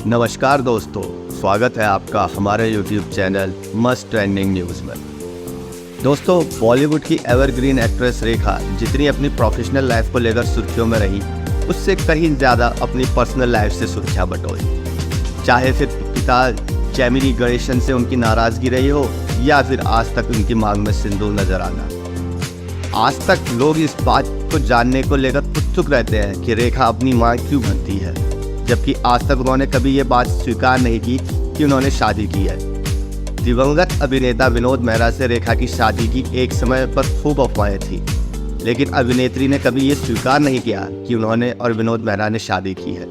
नमस्कार दोस्तों, स्वागत है आपका हमारे YouTube channel must trending news में। दोस्तों, बॉलीवुड की एवरग्रीन एक्ट्रेस रेखा जितनी अपनी प्रोफेशनल लाइफ को लेकर सुर्खियों में रही, उससे कहीं ज़्यादा अपनी पर्सनल लाइफ से सुर्खियाँ बटोरी। चाहे फिर पिता जेमिनी गणेशन से उनकी नाराज़गी रही हो या फिर आज तक उनकी मांग में सिंदूर नजर आना, आज तक लोग इस बात को जानने को लेकर उत्सुक रहते हैं कि रेखा अपनी मांग क्यों भरती है, जबकि आज तक उन्होंने कभी ये बात स्वीकार नहीं की कि उन्होंने शादी की है। दिवंगत अभिनेता विनोद मेहरा से रेखा की शादी की एक समय पर खूब अफवाहें थी, लेकिन अभिनेत्री ने कभी ये स्वीकार नहीं किया कि उन्होंने और विनोद मेहरा ने शादी की है।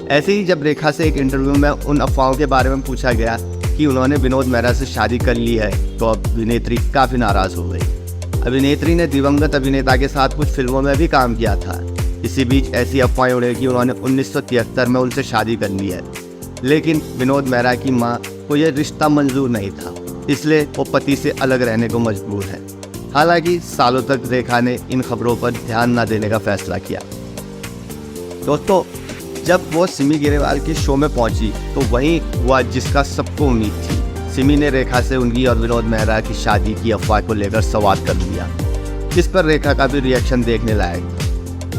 ऐसे ही जब रेखा से एक इंटरव्यू में उन अफवाहों के बारे में पूछा गया कि उन्होंने विनोद मेहरा से शादी कर ली है, तो अभिनेत्री काफ़ी नाराज़ हो गई। अभिनेत्री ने दिवंगत अभिनेता के साथ कुछ फिल्मों में भी काम किया था। इसी बीच ऐसी अफवाहें उड़ी कि उन्होंने 1973 में उनसे शादी कर ली है, लेकिन विनोद मेहरा की मां को यह रिश्ता मंजूर नहीं था, इसलिए वो पति से अलग रहने को मजबूर है। हालांकि सालों तक रेखा ने इन खबरों पर ध्यान न देने का फैसला किया। दोस्तों, जब वो सिमी ग्रेवाल के शो में पहुंची तो वही हुआ जिसका सबको उम्मीद थी। सिमी ने रेखा से उनकी और विनोद मेहरा की शादी की अफवाह को लेकर सवाल कर दिया, जिस पर रेखा का भी रिएक्शन देखने लायक।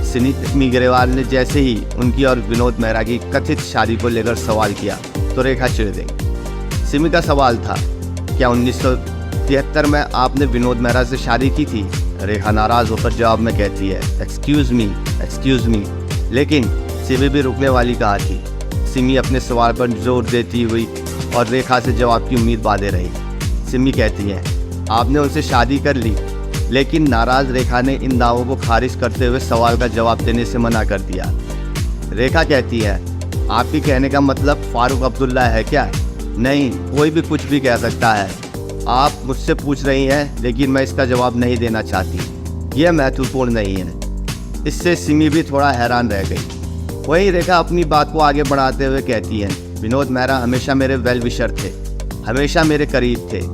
सिमी ग्रेवाल ने जैसे ही उनकी और विनोद मेहरा की कथित शादी को लेकर सवाल किया तो रेखा चिढ़ गई। सिमी का सवाल था, क्या 1973 में आपने विनोद मेहरा से शादी की थी? रेखा नाराज़ होकर जवाब में कहती है, एक्सक्यूज़ मी। लेकिन सिमी भी रुकने वाली कहा थी। सिमी अपने सवाल पर जोर देती हुई और रेखा से जवाब की उम्मीद बांधे रही। सिमी कहती है, आपने उनसे शादी कर ली, लेकिन नाराज़ रेखा ने इन दावों को खारिज करते हुए सवाल का जवाब देने से मना कर दिया। रेखा कहती है, आपके कहने का मतलब फारूक अब्दुल्ला है क्या? नहीं, कोई भी कुछ भी कह सकता है। आप मुझसे पूछ रही हैं, लेकिन मैं इसका जवाब नहीं देना चाहती। यह महत्वपूर्ण नहीं है। इससे सिमी भी थोड़ा हैरान रह गई। वहीं रेखा अपनी बात को आगे बढ़ाते हुए कहती है, विनोद मेहरा हमेशा मेरे वेल विशर थे, हमेशा मेरे करीब थे।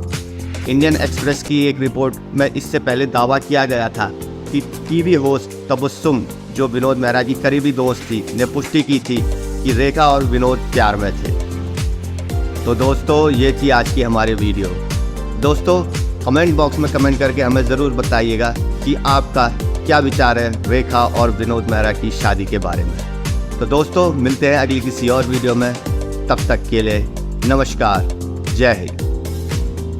इंडियन एक्सप्रेस की एक रिपोर्ट में इससे पहले दावा किया गया था कि टीवी होस्ट तबस्सुम, जो विनोद मेहरा की करीबी दोस्त थी, ने पुष्टि की थी कि रेखा और विनोद प्यार में थे। तो दोस्तों, ये थी आज की हमारी वीडियो। दोस्तों, कमेंट बॉक्स में कमेंट करके हमें ज़रूर बताइएगा कि आपका क्या विचार है रेखा और विनोद मेहरा की शादी के बारे में। तो दोस्तों, मिलते हैं अगली किसी और वीडियो में। तब तक के लिए नमस्कार, जय हिंद।